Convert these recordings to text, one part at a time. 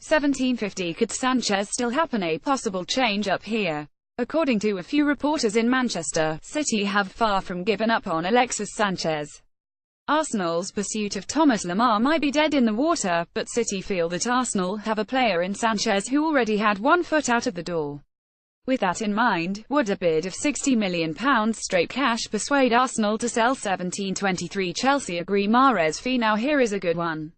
1750. Could Sanchez still happen? A possible change up here. According to a few reporters in Manchester, City have far from given up on Alexis Sanchez. Arsenal's pursuit of Thomas Lemar might be dead in the water, but City feel that Arsenal have a player in Sanchez who already had one foot out of the door. With that in mind, would a bid of £60 million straight cash persuade Arsenal to sell 1723? Chelsea agree Mahrez fee. Now here is a good one.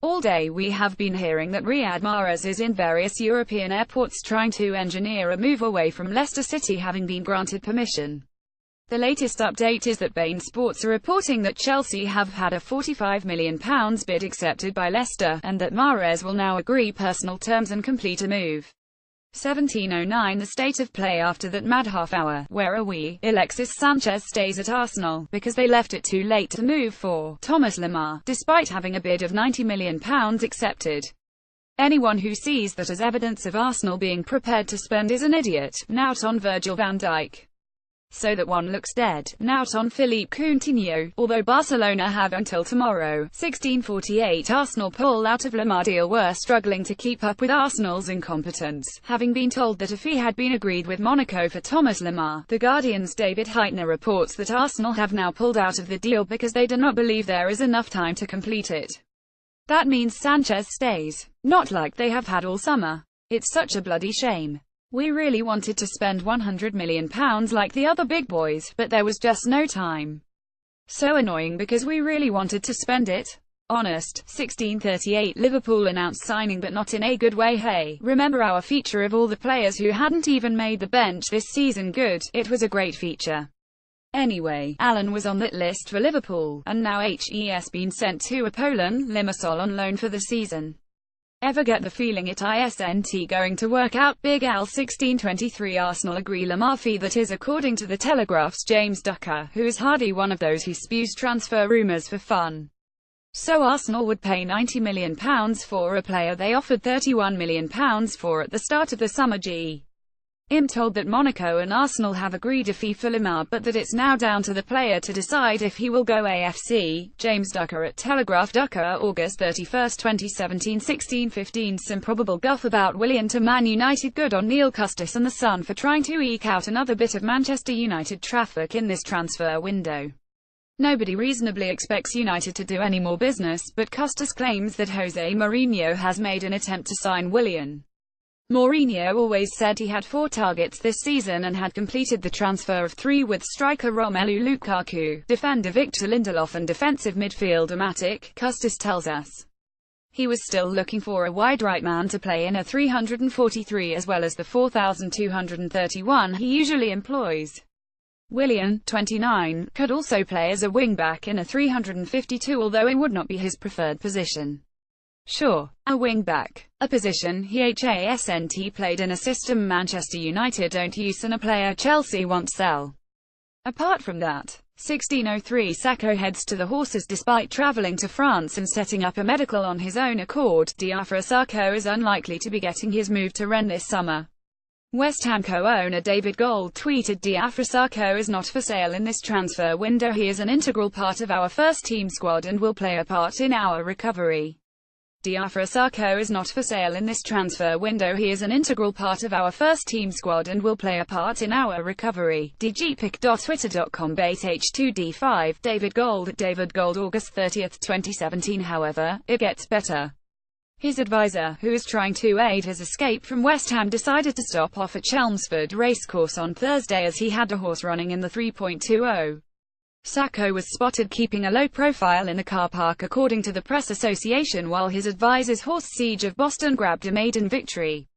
All day we have been hearing that Riyad Mahrez is in various European airports trying to engineer a move away from Leicester City, having been granted permission. The latest update is that Bein Sports are reporting that Chelsea have had a £45 million bid accepted by Leicester, and that Mahrez will now agree personal terms and complete a move. 1709. The state of play after that mad half hour. Where are we? Alexis Sanchez stays at Arsenal, because they left it too late to move for Thomas Lemar, despite having a bid of £90 million accepted. Anyone who sees that as evidence of Arsenal being prepared to spend is an idiot. Nout on Virgil van Dijk. So that one looks dead. Nout on Philippe Coutinho. Although Barcelona have until tomorrow, 1648, Arsenal pull out of Lemar deal, were struggling to keep up with Arsenal's incompetence, having been told that a fee had been agreed with Monaco for Thomas Lemar. The Guardian's David Heitner reports that Arsenal have now pulled out of the deal because they do not believe there is enough time to complete it. That means Sanchez stays. Not like they have had all summer. It's such a bloody shame. We really wanted to spend £100 million like the other big boys, but there was just no time. So annoying because we really wanted to spend it. Honest. 1638. Liverpool announced signing, but not in a good way. Hey, remember our feature of all the players who hadn't even made the bench this season? Good. It was a great feature. Anyway, Allen was on that list for Liverpool, and now he's been sent to Apollon Limassol on loan for the season. Ever get the feeling it isn't going to work out? Big Al. 1623. Arsenal agree Lemar fee. That is according to the Telegraph's James Ducker, who is hardly one of those who spews transfer rumours for fun. So Arsenal would pay £90 million for a player they offered £31 million for at the start of the summer. I'm told that Monaco and Arsenal have agreed a fee for Lemar, but that it's now down to the player to decide if he will go AFC. James Ducker at Telegraph. Ducker, August 31, 2017. 1615. Some probable guff about Willian to Man United. Good on Neil Custis and the Sun for trying to eke out another bit of Manchester United traffic in this transfer window. Nobody reasonably expects United to do any more business, but Custis claims that Jose Mourinho has made an attempt to sign Willian. Mourinho always said he had 4 targets this season and had completed the transfer of 3 with striker Romelu Lukaku, defender Victor Lindelof and defensive midfielder Matic. Custis tells us he was still looking for a wide right man to play in a 343 as well as the 4,231 he usually employs. Willian, 29, could also play as a wing-back in a 352, although it would not be his preferred position. Sure, a wing-back, a position he hasn't played in, a system Manchester United don't use, and a player Chelsea won't sell. Apart from that, 1603. Sakho heads to the horses despite travelling to France and setting up a medical on his own accord. Diafra Sakho is unlikely to be getting his move to Rennes this summer. West Ham co-owner David Gold tweeted, Diafra Sakho is not for sale in this transfer window. He is an integral part of our first team squad and will play a part in our recovery. Diafra Sakho is not for sale in this transfer window. He is an integral part of our first team squad and will play a part in our recovery. dgpic.twitter.com h2d5 David Gold at David Gold. August 30, 2017. However, it gets better. His advisor, who is trying to aid his escape from West Ham, decided to stop off at Chelmsford Racecourse on Thursday as he had a horse running in the 3.20. Sakho was spotted keeping a low profile in the car park, according to the Press Association, while his advisor's horse Siege of Boston grabbed a maiden victory.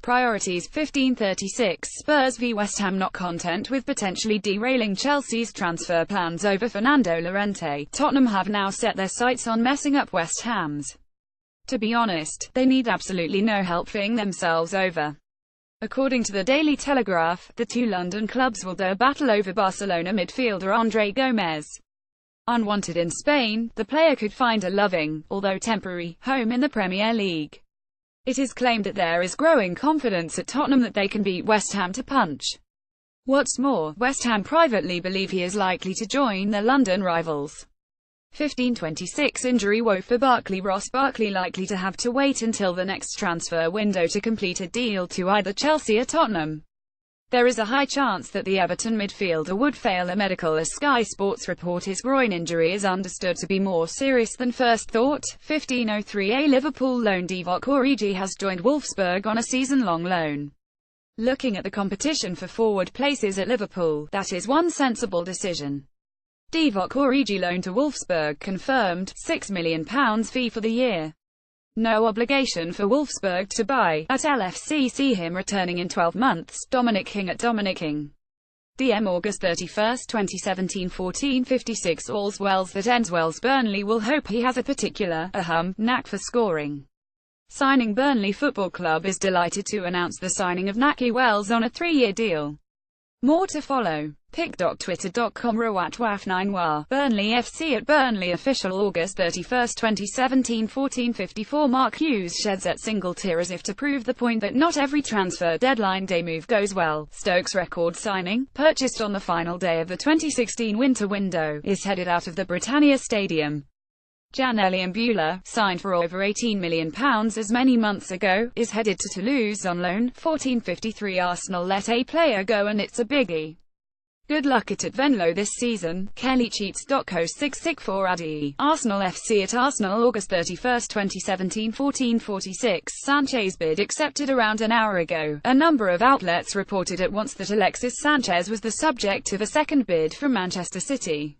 Priorities. 1536. Spurs v West Ham. Not content with potentially derailing Chelsea's transfer plans over Fernando Llorente, Tottenham have now set their sights on messing up West Ham's. To be honest, they need absolutely no help fing themselves over. According to the Daily Telegraph, the 2 London clubs will do a battle over Barcelona midfielder André Gomez. Unwanted in Spain, the player could find a loving, although temporary, home in the Premier League. It is claimed that there is growing confidence at Tottenham that they can beat West Ham to punch. What's more, West Ham privately believe he is likely to join their London rivals. 15:26 Injury woe for Barkley. Ross Barkley likely to have to wait until the next transfer window to complete a deal to either Chelsea or Tottenham. There is a high chance that the Everton midfielder would fail a medical, as Sky Sports report. His groin injury is understood to be more serious than first thought. 15:03 A Liverpool loan Divock Origi has joined Wolfsburg on a season-long loan. Looking at the competition for forward places at Liverpool, that is one sensible decision. Divock Origi loan to Wolfsburg confirmed, £6 million fee for the year. No obligation for Wolfsburg to buy. At LFC, see him returning in 12 months. Dominic King at Dominic King. DM August 31, 2017 14:56 All's wells that ends wells. Burnley will hope he has a particular knack for scoring. Signing. Burnley Football Club is delighted to announce the signing of Nahki Wells on a 3-year deal. More to follow. Pic.twitter.com @waf9wa. Burnley FC at Burnley official August 31, 2017 14:54 Mark Hughes sheds at single tear as if to prove the point that not every transfer deadline day move goes well. Stokes record signing, purchased on the final day of the 2016 winter window, is headed out of the Britannia Stadium. Jan-Eli Mbula, signed for over £18 million as many months ago, is headed to Toulouse on loan. 14:53 Arsenal let a player go and it's a biggie. Good luck at Venlo this season. Kellycheats.co 664 Adi. Arsenal FC at Arsenal August 31, 2017 14:46 Sanchez bid accepted around an hour ago. A number of outlets reported at once that Alexis Sanchez was the subject of a second bid from Manchester City.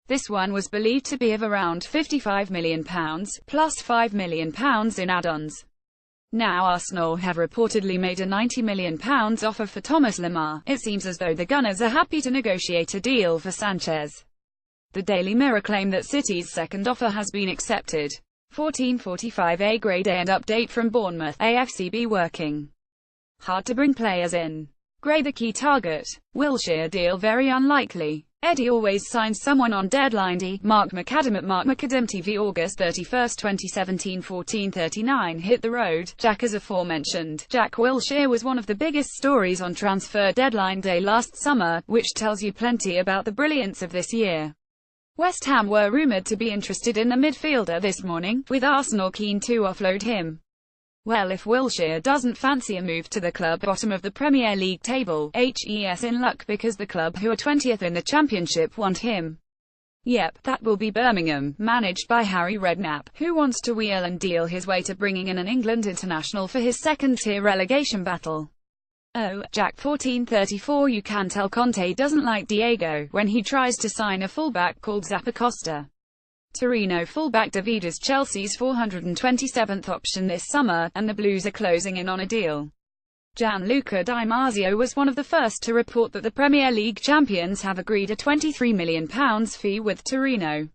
This one was believed to be of around £55 million, plus £5 million in add-ons. Now Arsenal have reportedly made a £90 million offer for Thomas Lemar. It seems as though the Gunners are happy to negotiate a deal for Sanchez. The Daily Mirror claim that City's second offer has been accepted. 14:45 A Grade A and update from Bournemouth. AFCB working hard to bring players in. Gray the key target. Wilshere deal very unlikely. Eddie always signs someone on deadline D. Mark McAdam at Mark McAdam TV August 31, 2017 14:39 Hit the road. Jack. As aforementioned, Jack Wilshere was one of the biggest stories on transfer deadline day last summer, which tells you plenty about the brilliance of this year. West Ham were rumoured to be interested in the midfielder this morning, with Arsenal keen to offload him. Well, if Wilshere doesn't fancy a move to the club bottom of the Premier League table, he's in luck, because the club who are 20th in the Championship want him. Yep, that will be Birmingham, managed by Harry Redknapp, who wants to wheel and deal his way to bringing in an England international for his second-tier relegation battle. Oh, Jack. 14:34 You can tell Conte doesn't like Diego when he tries to sign a fullback called Zappacosta. Torino fullback David is Chelsea's 427th option this summer, and the Blues are closing in on a deal. Gianluca Di Marzio was one of the first to report that the Premier League champions have agreed a £23 million fee with Torino.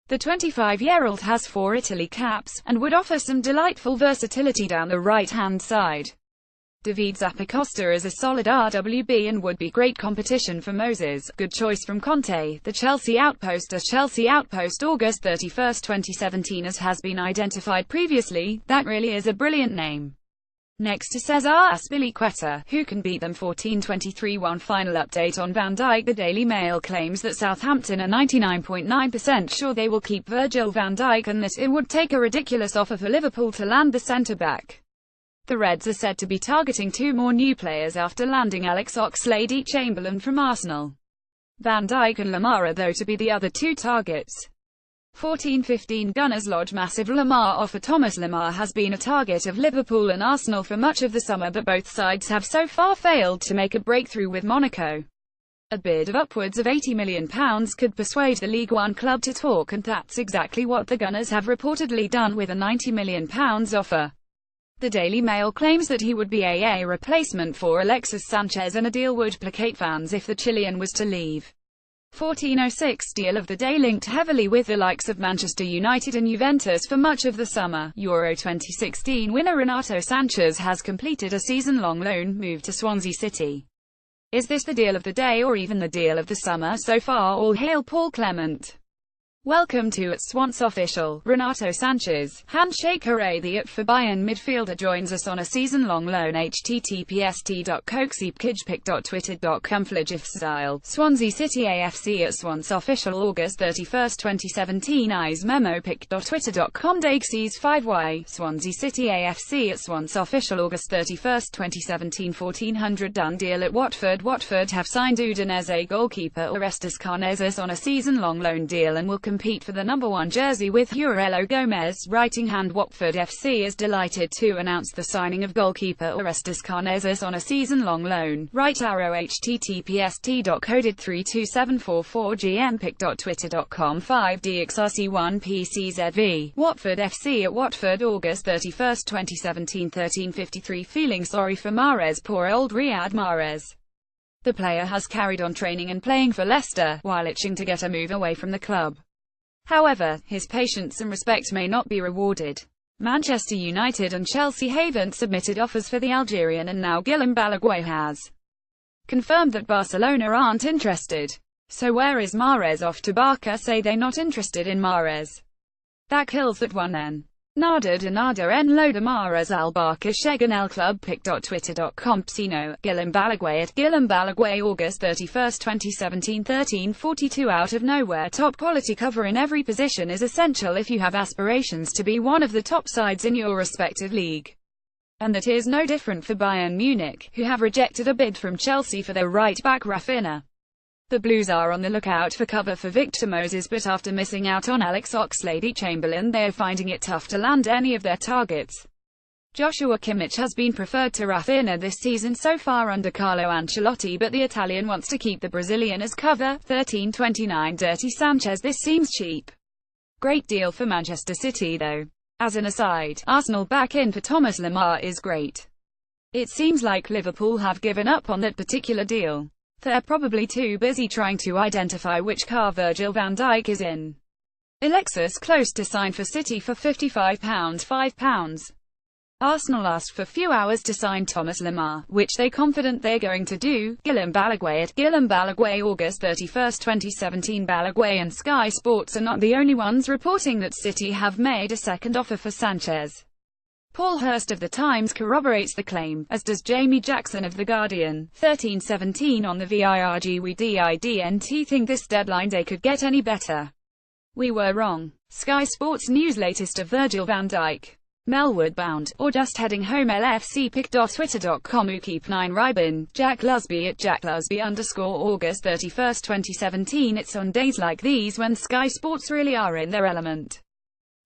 The 25-year-old has 4 Italy caps, and would offer some delightful versatility down the right-hand side. David Zappacosta is a solid RWB and would be great competition for Moses. Good choice from Conte. The Chelsea Outpost. A Chelsea Outpost August 31, 2017 as has been identified previously. That really is a brilliant name. Next to Cesar Azpilicueta, who can beat them. 14:23 One final update on Van Dijk. The Daily Mail claims that Southampton are 99.9% sure they will keep Virgil van Dijk and that it would take a ridiculous offer for Liverpool to land the centre-back. The Reds are said to be targeting 2 more new players after landing Alex Oxlade-Chamberlain from Arsenal. Van Dijk and Lemar are though to be the other 2 targets. 14:15 Gunners lodge massive Lemar offer. Thomas Lemar has been a target of Liverpool and Arsenal for much of the summer, but both sides have so far failed to make a breakthrough with Monaco. A bid of upwards of £80 million could persuade the League One club to talk, and that's exactly what the Gunners have reportedly done with a £90 million offer. The Daily Mail claims that he would be a replacement for Alexis Sanchez, and a deal would placate fans if the Chilean was to leave. 14:06 Deal of the day linked heavily with the likes of Manchester United and Juventus for much of the summer. Euro 2016 winner Renato Sanchez has completed a season-long loan move to Swansea City. Is this the deal of the day or even the deal of the summer so far? All hail Paul Clement. Welcome to at Swans Official. Renato Sanchez, handshake hooray. The for Bayern midfielder joins us on a season-long loan. https://t.coxeepkijpic.twitter.com style. Swansea City AFC at Swans Official August 31, 2017. Eyes memo pic.twitter.com Daxes 5y. Swansea City AFC at Swans Official August 31, 2017. 1400 done deal at Watford. Watford have signed Udinese goalkeeper Orestes Carnezes on a season-long loan deal and will compete for the number 1 jersey with Aurelio Gomez. Writing hand Watford FC is delighted to announce the signing of goalkeeper Orestes Carnezes on a season-long loan. Right arrow https://t.coded32744gmpic.twitter.com 5dxrc1pczv. Watford FC at Watford August 31, 2017. 13:53 Feeling sorry for Mahrez. Poor old Riyad Mahrez. The player has carried on training and playing for Leicester, while itching to get a move away from the club. However, his patience and respect may not be rewarded. Manchester United and Chelsea haven't submitted offers for the Algerian, and now Guillem Balagué has confirmed that Barcelona aren't interested. So where is Mahrez off to? Barca say they're not interested in Mahrez. That kills that one then. Nada de nada en lo de Mahrez al Barca Chegan el Club pic.twitter.com Psino, Guillem Balagué at Guillem Balagué August 31, 2017. 13:42 Out of nowhere. Top quality cover in every position is essential if you have aspirations to be one of the top sides in your respective league. And that is no different for Bayern Munich, who have rejected a bid from Chelsea for their right-back Rafinha. The Blues are on the lookout for cover for Victor Moses, but after missing out on Alex Oxlade-Chamberlain, they are finding it tough to land any of their targets. Joshua Kimmich has been preferred to Rafinha this season so far under Carlo Ancelotti, but the Italian wants to keep the Brazilian as cover. 13:29 Dirty Sanchez. This seems cheap. Great deal for Manchester City though. As an aside, Arsenal back in for Thomas Lemar is great. It seems like Liverpool have given up on that particular deal. They're probably too busy trying to identify which car Virgil van Dijk is in. Alexis close to sign for City for £55, £5. Arsenal asked for few hours to sign Thomas Lemar, which they confident they're going to do. Guillem Balagué at Guillem Balagué August 31, 2017. Balagué and Sky Sports are not the only ones reporting that City have made a second offer for Sanchez. Paul Hurst of The Times corroborates the claim, as does Jamie Jackson of The Guardian. 13:17 On the VIRG. We didn't think this deadline day could get any better. We were wrong. Sky Sports News. Latest of Virgil van Dijk. Melwood bound, or just heading home. LFCpic.twitter.com Ukeep 9 Rybin, Jack Lusby at JackLusby_August 31, 2017. It's on days like these when Sky Sports really are in their element.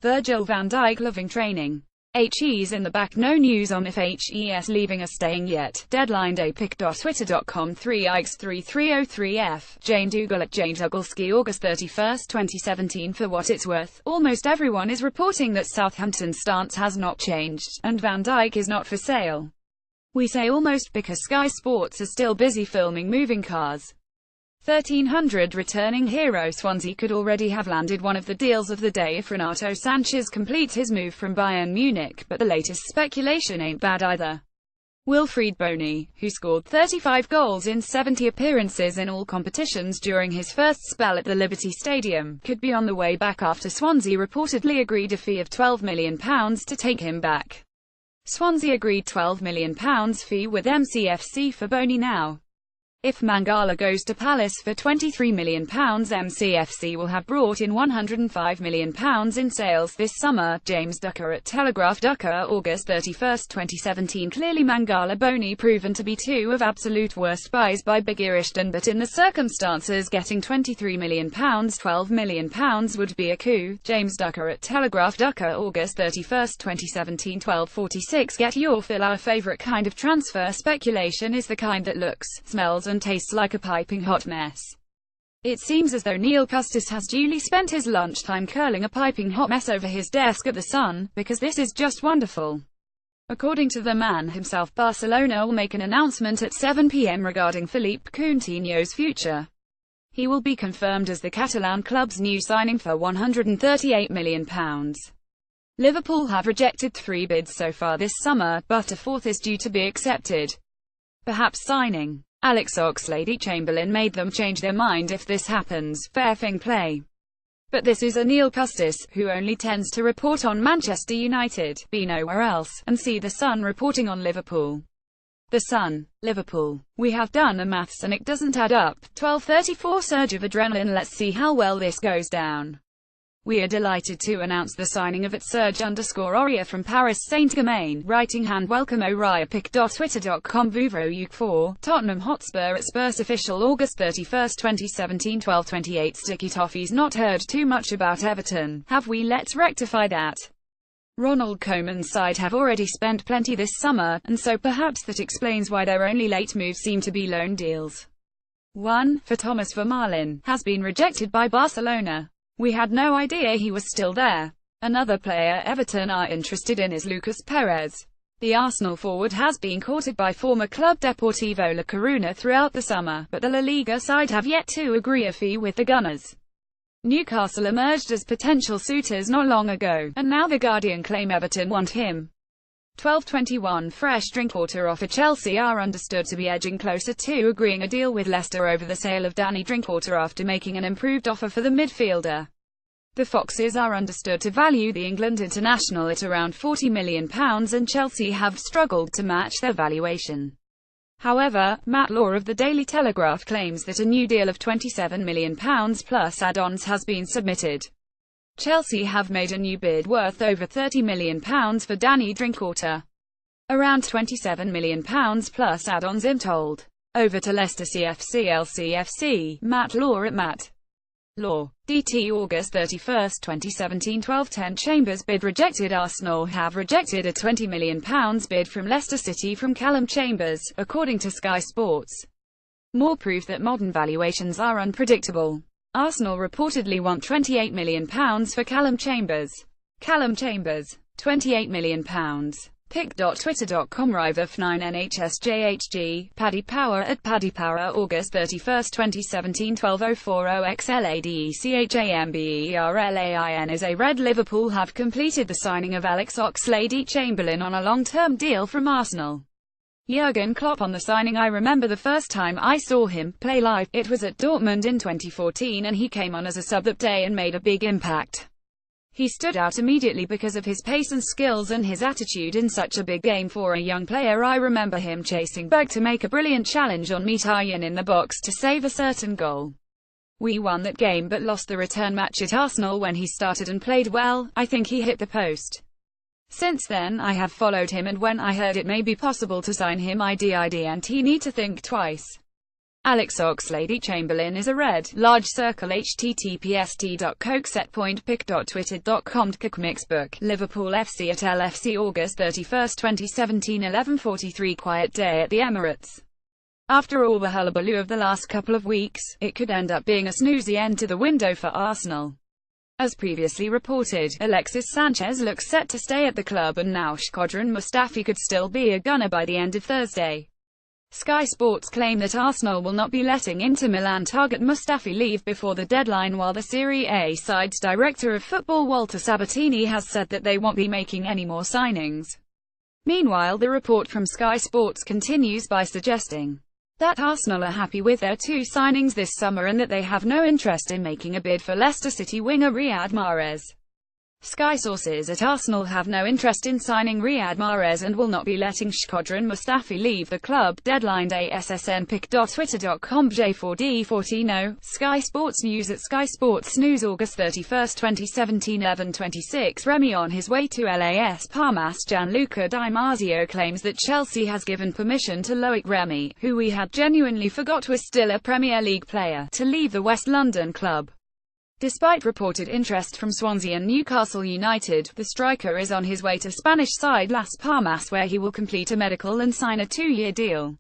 Virgil van Dijk loving training. HE's in the back. No news on if HE's leaving or staying yet. Deadline day pic.twitter.com 3x3303f. Jane Dougal at Jane Dougalski August 31, 2017. For what it's worth, almost everyone is reporting that Southampton's stance has not changed, and Van Dijk is not for sale. We say almost because Sky Sports are still busy filming moving cars. 1300 Returning hero. Swansea could already have landed one of the deals of the day if Renato Sanchez completes his move from Bayern Munich, but the latest speculation ain't bad either. Wilfried Bony, who scored 35 goals in 70 appearances in all competitions during his first spell at the Liberty Stadium, could be on the way back after Swansea reportedly agreed a fee of £12 million to take him back. Swansea agreed £12 million fee with MCFC for Bony now. If Mangala goes to Palace for £23 million, MCFC will have brought in £105 million in sales this summer. James Ducker at Telegraph. Ducker August 31, 2017. Clearly Mangala Bony proven to be two of absolute worst buys by Big Irishton, but in the circumstances getting £23 million, £12 million would be a coup. James Ducker at Telegraph. Ducker August 31, 2017. 12:46 Get your fill. Our favourite kind of transfer speculation is the kind that looks, smells and tastes like a piping hot mess. It seems as though Neil Custis has duly spent his lunchtime curling a piping hot mess over his desk at the Sun, because this is just wonderful. According to the man himself, Barcelona will make an announcement at 7 p.m. regarding Philippe Coutinho's future. He will be confirmed as the Catalan club's new signing for £138 million. Liverpool have rejected 3 bids so far this summer, but a 4th is due to be accepted. Perhaps signing Alex Oxlade-Chamberlain made them change their mind. If this happens, fair thing play. But this is Anil Custis, who only tends to report on Manchester United, be nowhere else, and see The Sun reporting on Liverpool. The Sun. Liverpool. We have done the maths and it doesn't add up. 12:34 surge of adrenaline. Let's see how well this goes down. We are delighted to announce the signing of @Serge_Aurier from Paris Saint-Germain, writing hand welcome Aurier pic.twitter.com Vuvro 4, Tottenham Hotspur at Spurs official August 31, 2017 12:28 Sticky Toffees. Not heard too much about Everton, have we? Let's rectify that. Ronald Koeman's side have already spent plenty this summer, and so perhaps that explains why their only late moves seem to be loan deals. 1. For Thomas Vermaelen, has been rejected by Barcelona. We had no idea he was still there. Another player Everton are interested in is Lucas Perez. The Arsenal forward has been courted by former club Deportivo La Coruña throughout the summer, but the La Liga side have yet to agree a fee with the Gunners. Newcastle emerged as potential suitors not long ago, and now The Guardian claim Everton want him. 12:21 Fresh Drinkwater offer. Chelsea are understood to be edging closer to agreeing a deal with Leicester over the sale of Danny Drinkwater after making an improved offer for the midfielder. The Foxes are understood to value the England international at around £40 million, and Chelsea have struggled to match their valuation. However, Matt Law of the Daily Telegraph claims that a new deal of £27 million plus add-ons has been submitted. Chelsea have made a new bid worth over £30 million for Danny Drinkwater. Around £27 million plus add-ons, I'm told. Over to Leicester LCFC, Matt Law at Matt Law. DT August 31, 2017 12:10 Chambers bid rejected. Arsenal have rejected a £20 million bid from Leicester City from Callum Chambers, according to Sky Sports. More proof that modern valuations are unpredictable. Arsenal reportedly want £28 million for Callum Chambers. Callum Chambers. £28 million. Pic.twitter.com River9 NHSJHG, Paddy Power at Paddy Power August 31, 2017 12:04 XLADECHAMBERLAIN is a Red. Liverpool have completed the signing of Alex Oxlade-Chamberlain on a long-term deal from Arsenal. Jurgen Klopp on the signing. I remember the first time I saw him play live, it was at Dortmund in 2014, and he came on as a sub that day and made a big impact. He stood out immediately because of his pace and skills and his attitude in such a big game for a young player. I remember him chasing back to make a brilliant challenge on Mkhitaryan in the box to save a certain goal. We won that game but lost the return match at Arsenal when he started and played well. I think he hit the post. Since then I have followed him, and when I heard it may be possible to sign him I didn't need to think twice. Alex Oxlade-Chamberlain is a Red. Large circle https://t.cokesetpointpic.twitter.com Mixbook. Liverpool FC at LFC August 31, 2017 11:43 Quiet day at the Emirates. After all the hullabaloo of the last couple of weeks, it could end up being a snoozy end to the window for Arsenal. As previously reported, Alexis Sanchez looks set to stay at the club, and now Shkodran Mustafi could still be a gunner by the end of Thursday. Sky Sports claim that Arsenal will not be letting Inter Milan target Mustafi leave before the deadline, while the Serie A side's director of football Walter Sabatini has said that they won't be making any more signings. Meanwhile, the report from Sky Sports continues by suggesting that Arsenal are happy with their two signings this summer and that they have no interest in making a bid for Leicester City winger Riyad Mahrez. Sky sources at Arsenal have no interest in signing Riyad Mahrez and will not be letting Shkodran Mustafi leave the club. Deadline day SSN pic.twitter.com J4D14 Sky Sports News at Sky Sports News August 31, 2017 11:26 Remy on his way to LAS Palmas. Gianluca Di Marzio claims that Chelsea has given permission to Loic Remy, who we had genuinely forgot was still a Premier League player, to leave the West London club. Despite reported interest from Swansea and Newcastle United, the striker is on his way to Spanish side Las Palmas, where he will complete a medical and sign a 2-year deal.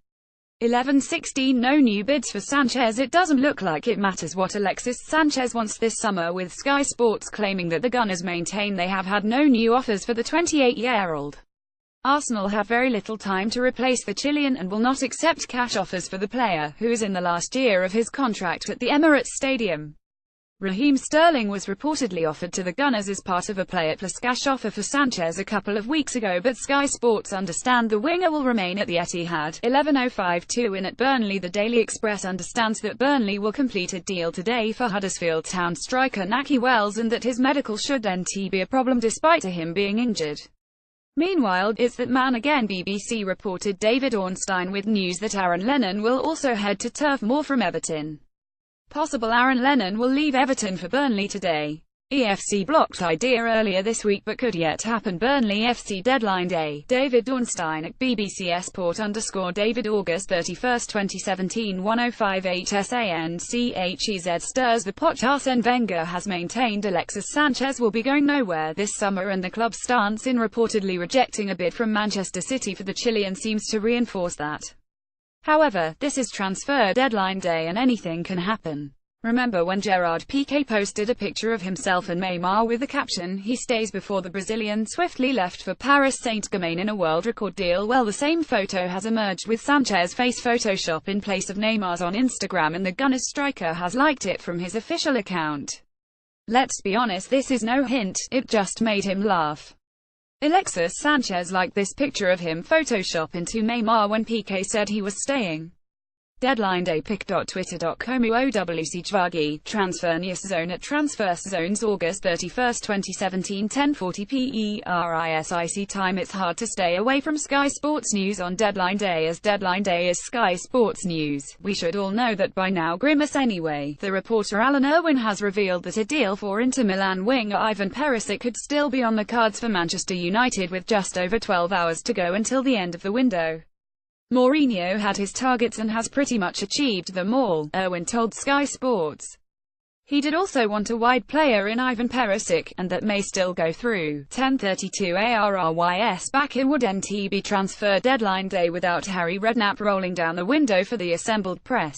11:16 No new bids for Sanchez. It doesn't look like it matters what Alexis Sanchez wants this summer, with Sky Sports claiming that the Gunners maintain they have had no new offers for the 28-year-old. Arsenal have very little time to replace the Chilean and will not accept cash offers for the player, who is in the last year of his contract at the Emirates Stadium. Raheem Sterling was reportedly offered to the Gunners as part of a play-it-plus-cash offer for Sanchez a couple of weeks ago, but Sky Sports understand the winger will remain at the Etihad. 11:05 in at Burnley. The Daily Express understands that Burnley will complete a deal today for Huddersfield Town striker Nahki Wells, and that his medical shouldn't be a problem despite him being injured. Meanwhile, It's That Man Again. BBC reported David Ornstein with news that Aaron Lennon will also head to Turf Moor from Everton. Possible Aaron Lennon will leave Everton for Burnley today. EFC blocked idea earlier this week but could yet happen. Burnley FC deadline day. David Ornstein at BBC Sport _ David August 31, 2017 1058 SANCHEZ stirs the pot. Arsene Wenger has maintained Alexis Sanchez will be going nowhere this summer, and the club's stance in reportedly rejecting a bid from Manchester City for the Chilean seems to reinforce that. However, this is transfer deadline day and anything can happen. Remember when Gerard Piqué posted a picture of himself and Neymar with the caption, "He stays," before the Brazilian swiftly left for Paris Saint-Germain in a world record deal? Well, the same photo has emerged with Sanchez's face Photoshop in place of Neymar's on Instagram, and the Gunners striker has liked it from his official account. Let's be honest, this is no hint, it just made him laugh. Alexis Sanchez liked this picture of him Photoshop into Neymar when Piqué said he was staying. Deadline day. pic.twitter.com OWC Jvagi, Transfer News Zone at Transfer Zones August 31, 2017 10:40 PERISIC time. It's hard to stay away from Sky Sports News on deadline day, as deadline day is Sky Sports News. We should all know that by now. Grimace anyway. The reporter Alan Irwin has revealed that a deal for Inter Milan winger Ivan Perisic could still be on the cards for Manchester United with just over 12 hours to go until the end of the window. Mourinho had his targets and has pretty much achieved them all, Irwin told Sky Sports. He did also want a wide player in Ivan Perisic, and that may still go through. 10:32 ARRYS back. It wouldn't be transfer deadline day without Harry Redknapp rolling down the window for the assembled press.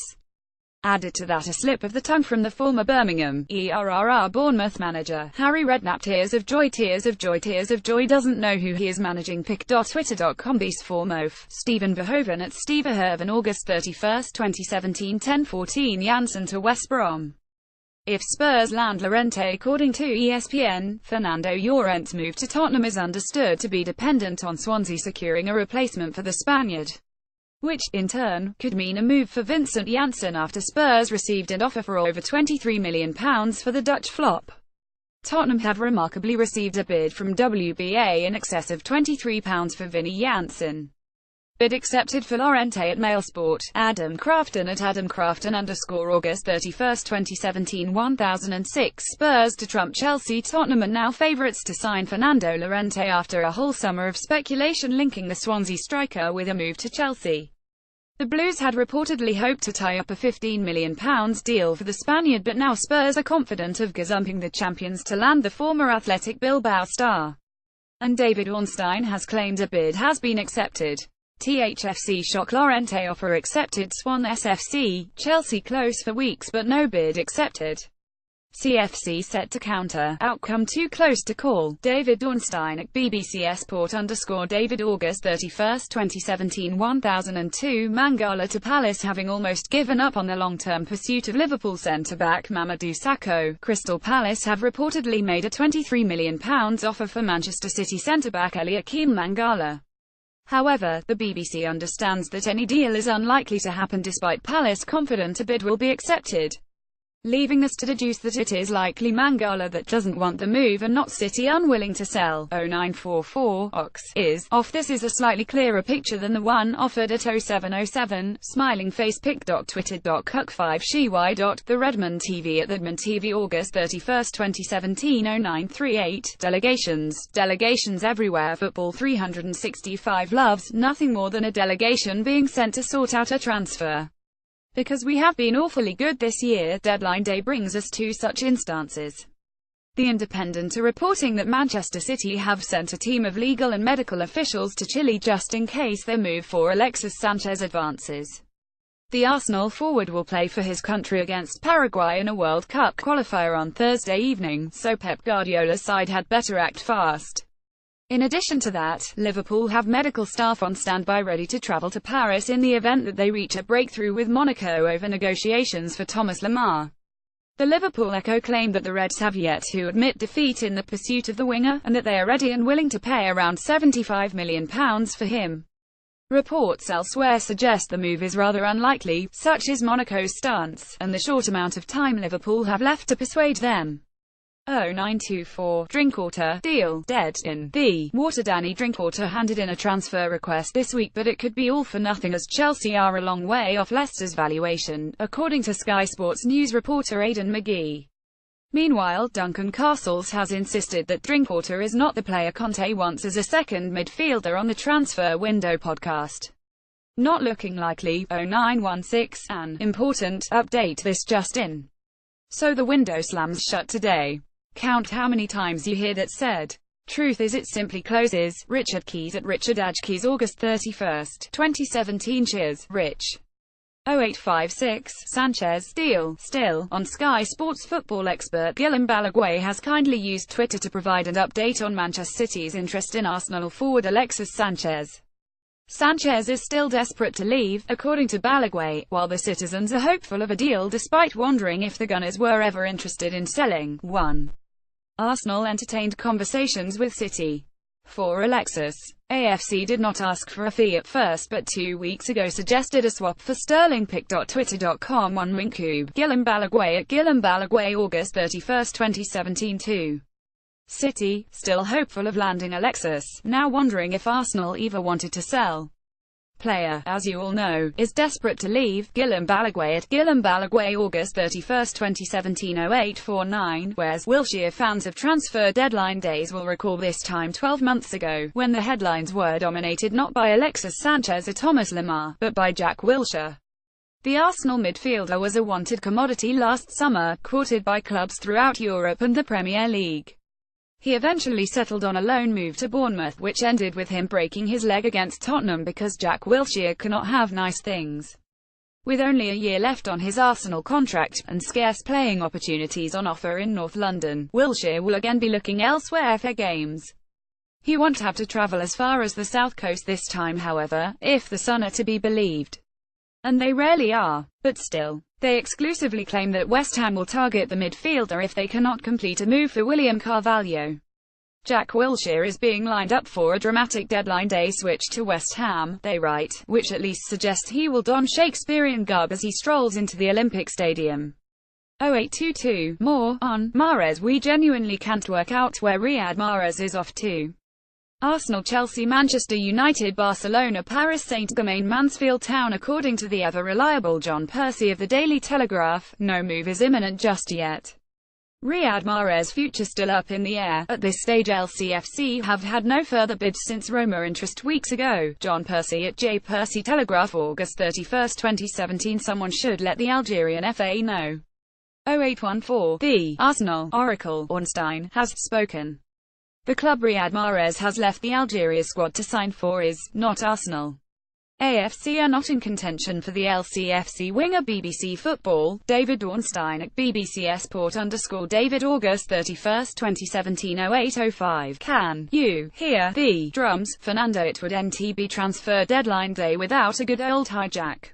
Added to that a slip of the tongue from the former Birmingham, Bournemouth manager, Harry Redknapp. Tears of joy, tears of joy, tears of joy. Doesn't know who he is managing. pic.twitter.com Beast Formof, Stephen Verhoeven at Steve Verhoeven August 31, 2017 10:14 Janssen to West Brom. If Spurs land Llorente. According to ESPN, Fernando Llorente's move to Tottenham is understood to be dependent on Swansea securing a replacement for the Spaniard, which, in turn, could mean a move for Vincent Janssen after Spurs received an offer for over £23 million for the Dutch flop. Tottenham have remarkably received a bid from WBA in excess of £23 for Vinny Janssen. Bid accepted for Llorente at Mailsport. Adam Crafton at AdamCrafton _ August 31, 2017 1006 Spurs to trump Chelsea. Tottenham are now favourites to sign Fernando Llorente after a whole summer of speculation linking the Swansea striker with a move to Chelsea. The Blues had reportedly hoped to tie up a £15 million deal for the Spaniard, but now Spurs are confident of gazumping the champions to land the former Athletic Bilbao star. And David Ornstein has claimed a bid has been accepted. THFC shock. Llorente offer accepted. Swan SFC, Chelsea close for weeks but no bid accepted. CFC set to counter, outcome too close to call. David Ornstein at BBC Sport _ David August 31, 2017 1002 Mangala to Palace. Having almost given up on the long-term pursuit of Liverpool centre-back Mamadou Sakho, Crystal Palace have reportedly made a £23 million offer for Manchester City centre-back Eliakim Mangala. However, the BBC understands that any deal is unlikely to happen despite Palace confident a bid will be accepted, leaving us to deduce that it is likely Mangala that doesn't want the move and not City unwilling to sell. 0944 Ox is off. This is a slightly clearer picture than the one offered at 0707 smiling face. pic.twitter.cook5 shy. The Redmond TV at the Redmond TV August 31, 2017 0938 Delegations everywhere. Football 365 loves nothing more than a delegation being sent to sort out a transfer. Because we have been awfully good this year, deadline day brings us to such instances. The Independent are reporting that Manchester City have sent a team of legal and medical officials to Chile just in case their move for Alexis Sanchez advances. The Arsenal forward will play for his country against Paraguay in a World Cup qualifier on Thursday evening, so Pep Guardiola's side had better act fast. In addition to that, Liverpool have medical staff on standby ready to travel to Paris in the event that they reach a breakthrough with Monaco over negotiations for Thomas Lemar. The Liverpool Echo claimed that the Reds have yet to admit defeat in the pursuit of the winger, and that they are ready and willing to pay around £75 million for him. Reports elsewhere suggest the move is rather unlikely, such is Monaco's stance, and the short amount of time Liverpool have left to persuade them. 0924 Drinkwater deal dead in the water. Danny Drinkwater handed in a transfer request this week, but it could be all for nothing as Chelsea are a long way off Leicester's valuation, according to Sky Sports news reporter Aidan McGee. Meanwhile, Duncan Castles has insisted that Drinkwater is not the player Conte wants as a second midfielder on the Transfer Window podcast. Not looking likely. 0916 An important update this just in. So the window slams shut today. Count how many times you hear that said. Truth is it simply closes. Richard Keys at Richard Keys, August 31, 2017. Cheers, Rich. 0856 Sanchez deal still. On Sky Sports, football expert Guillem Balagué has kindly used Twitter to provide an update on Manchester City's interest in Arsenal forward Alexis Sanchez. Sanchez is still desperate to leave, according to Balagué, while the citizens are hopeful of a deal despite wondering if the Gunners were ever interested in selling. 1. Arsenal entertained conversations with City for Alexis. AFC did not ask for a fee at first, but 2 weeks ago suggested a swap for sterling. Pic.twitter.com 1 Minkube. Guillem Balagué at Guillem Balagué, August 31, 2017. 2. City, still hopeful of landing Alexis, now wondering if Arsenal ever wanted to sell. Player, as you all know, is desperate to leave. Guillem Balagué at Guillem Balagué, August 31, 2017. 0849. Whereas Wilshere fans of transfer deadline days will recall this time 12 months ago, when the headlines were dominated not by Alexis Sanchez or Thomas Lemar, but by Jack Wilshere. The Arsenal midfielder was a wanted commodity last summer, courted by clubs throughout Europe and the Premier League. He eventually settled on a loan move to Bournemouth, which ended with him breaking his leg against Tottenham because Jack Wilshere cannot have nice things. With only a year left on his Arsenal contract, and scarce playing opportunities on offer in North London, Wilshere will again be looking elsewhere for games. He won't have to travel as far as the South Coast this time, however, if the Sun are to be believed. And they rarely are. But still, they exclusively claim that West Ham will target the midfielder if they cannot complete a move for William Carvalho. Jack Wilshere is being lined up for a dramatic deadline day switch to West Ham, they write, which at least suggests he will don Shakespearean garb as he strolls into the Olympic Stadium. 0822 More on Mahrez. We genuinely can't work out where Riyad Mahrez is off to. Arsenal, Chelsea, Manchester United, Barcelona, Paris Saint-Germain, Mansfield Town. According to the ever-reliable John Percy of the Daily Telegraph, no move is imminent just yet. Riyad Mahrez's future still up in the air. At this stage LCFC have had no further bids since Roma interest weeks ago. John Percy at J. Percy Telegraph, August 31, 2017. Someone should let the Algerian FA know. 0814 The Arsenal Oracle, Ornstein, has spoken. The club Riyad Mahrez has left the Algeria squad to sign for is not Arsenal. AFC are not in contention for the LCFC winger. BBC Football, David Ornstein at BBC Sport _David, August 31, 2017. 0805 Can you hear the drums? Fernando? It would NTB transfer deadline day without a good old hijack.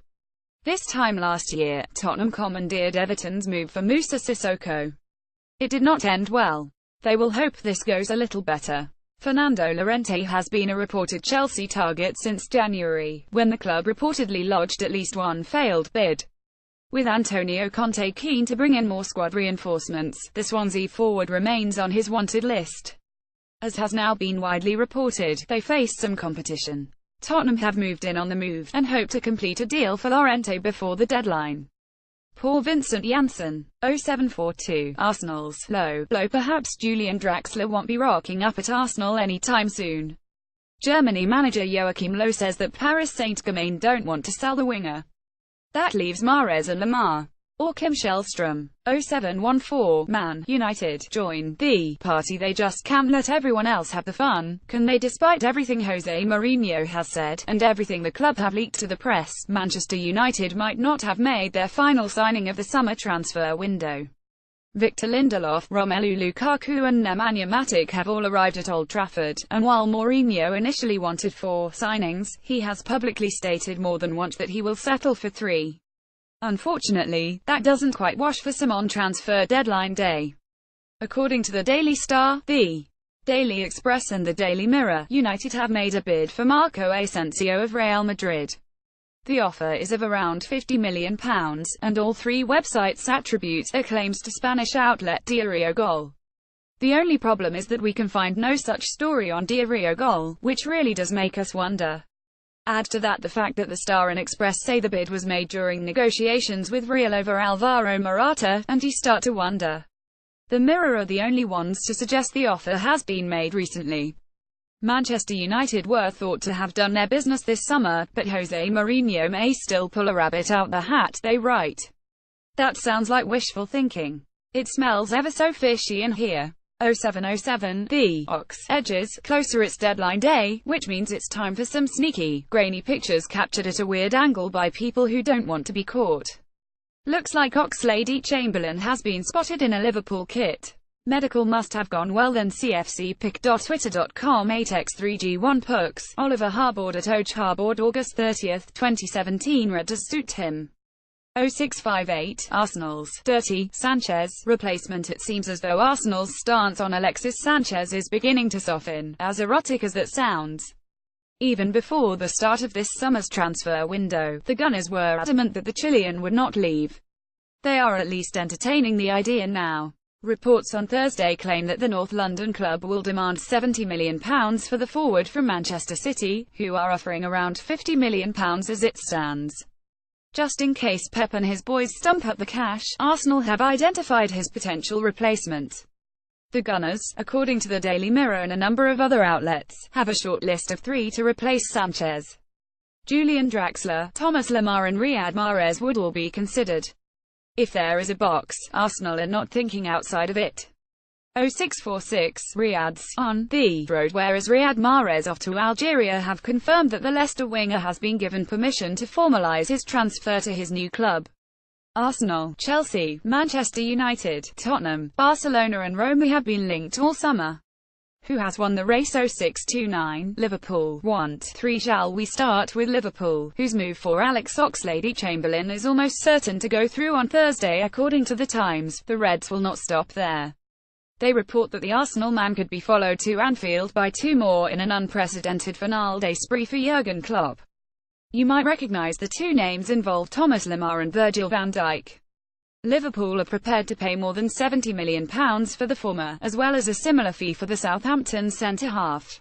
This time last year, Tottenham commandeered Everton's move for Moussa Sissoko. It did not end well. They will hope this goes a little better. Fernando Llorente has been a reported Chelsea target since January, when the club reportedly lodged at least one failed bid. With Antonio Conte keen to bring in more squad reinforcements, the Swansea forward remains on his wanted list. As has now been widely reported, they face some competition. Tottenham have moved in on the move, and hope to complete a deal for Llorente before the deadline. Paul Vincent Janssen. 0742 Arsenal's low blow. Perhaps Julian Draxler won't be rocking up at Arsenal anytime soon. Germany manager Joachim Löw says that Paris Saint-Germain don't want to sell the winger. That leaves Mahrez and Lemar. Or Kim Shellstrom. 0714 Man United join the party. They just can't let everyone else have the fun, can they? Despite everything Jose Mourinho has said, and everything the club have leaked to the press, Manchester United might not have made their final signing of the summer transfer window. Victor Lindelof, Romelu Lukaku and Nemanja Matic have all arrived at Old Trafford, and while Mourinho initially wanted 4 signings, he has publicly stated more than once that he will settle for 3. Unfortunately, that doesn't quite wash for some on transfer deadline day. According to the Daily Star, the Daily Express and the Daily Mirror, United have made a bid for Marco Asensio of Real Madrid. The offer is of around £50 million, and all three websites attribute their claims to Spanish outlet Diario Gol. The only problem is that we can find no such story on Diario Gol, which really does make us wonder. Add to that the fact that the Star and Express say the bid was made during negotiations with Real over Alvaro Morata, and you start to wonder. The Mirror are the only ones to suggest the offer has been made recently. Manchester United were thought to have done their business this summer, but Jose Mourinho may still pull a rabbit out the hat, they write. That sounds like wishful thinking. It smells ever so fishy in here. 0707, the Ox edges closer its deadline day, which means it's time for some sneaky, grainy pictures captured at a weird angle by people who don't want to be caught. Looks like Oxlade-Chamberlain has been spotted in a Liverpool kit. Medical must have gone well then. cfcpic.twitter.com 8x3g1 pucks. Oliver Harbord at Oge Harbord August 30, 2017. Red does suit him. 0658, Arsenal's dirty Sanchez replacement. It seems as though Arsenal's stance on Alexis Sanchez is beginning to soften, as erotic as that sounds. Even before the start of this summer's transfer window, the Gunners were adamant that the Chilean would not leave. They are at least entertaining the idea now. Reports on Thursday claim that the North London club will demand £70 million for the forward from Manchester City, who are offering around £50 million as it stands. Just in case Pep and his boys stump up the cash, Arsenal have identified his potential replacement. The Gunners, according to the Daily Mirror and a number of other outlets, have a short list of 3 to replace Sanchez. Julian Draxler, Thomas Lemar and Riyad Mahrez would all be considered. If there is a box, Arsenal are not thinking outside of it. 0646, Riyad's on the road, whereas Riyad Mahrez off to Algeria have confirmed that the Leicester winger has been given permission to formalise his transfer to his new club. Arsenal, Chelsea, Manchester United, Tottenham, Barcelona and Roma have been linked all summer. Who has won the race? 0629, Liverpool want 3. Shall we start with Liverpool, whose move for Alex Oxlade-Chamberlain is almost certain to go through on Thursday according to The Times. The Reds will not stop there. They report that the Arsenal man could be followed to Anfield by 2 more in an unprecedented finale day spree for Jurgen Klopp. You might recognise the 2 names involved: Thomas Lemar and Virgil van Dijk. Liverpool are prepared to pay more than £70 million for the former, as well as a similar fee for the Southampton centre-half.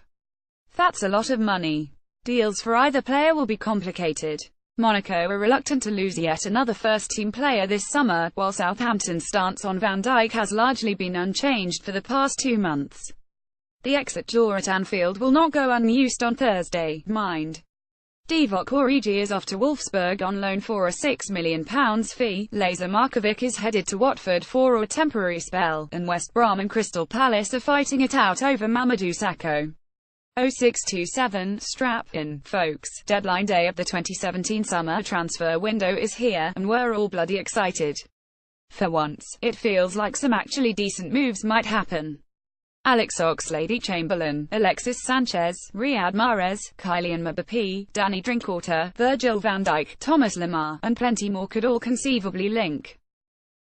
That's a lot of money. Deals for either player will be complicated. Monaco are reluctant to lose yet another first-team player this summer, while Southampton's stance on Van Dijk has largely been unchanged for the past 2 months. The exit door at Anfield will not go unused on Thursday, mind. Divock Origi is off to Wolfsburg on loan for a £6 million fee, Lazar Markovic is headed to Watford for a temporary spell, and West Brom and Crystal Palace are fighting it out over Mamadou Sakho. 0627, strap in, folks. Deadline day of the 2017 summer transfer window is here, and we're all bloody excited. For once, it feels like some actually decent moves might happen. Alex Oxlade-Chamberlain, Alexis Sanchez, Riyad Mahrez, Kylian Mbappé, Danny Drinkwater, Virgil van Dijk, Thomas Lemar, and plenty more could all conceivably link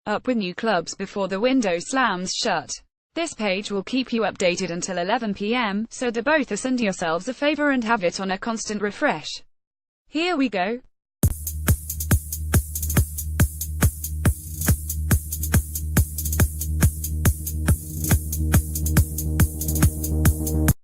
up with new clubs before the window slams shut. This page will keep you updated until 11 p.m, so do both us and yourselves a favor and have it on a constant refresh. Here we go.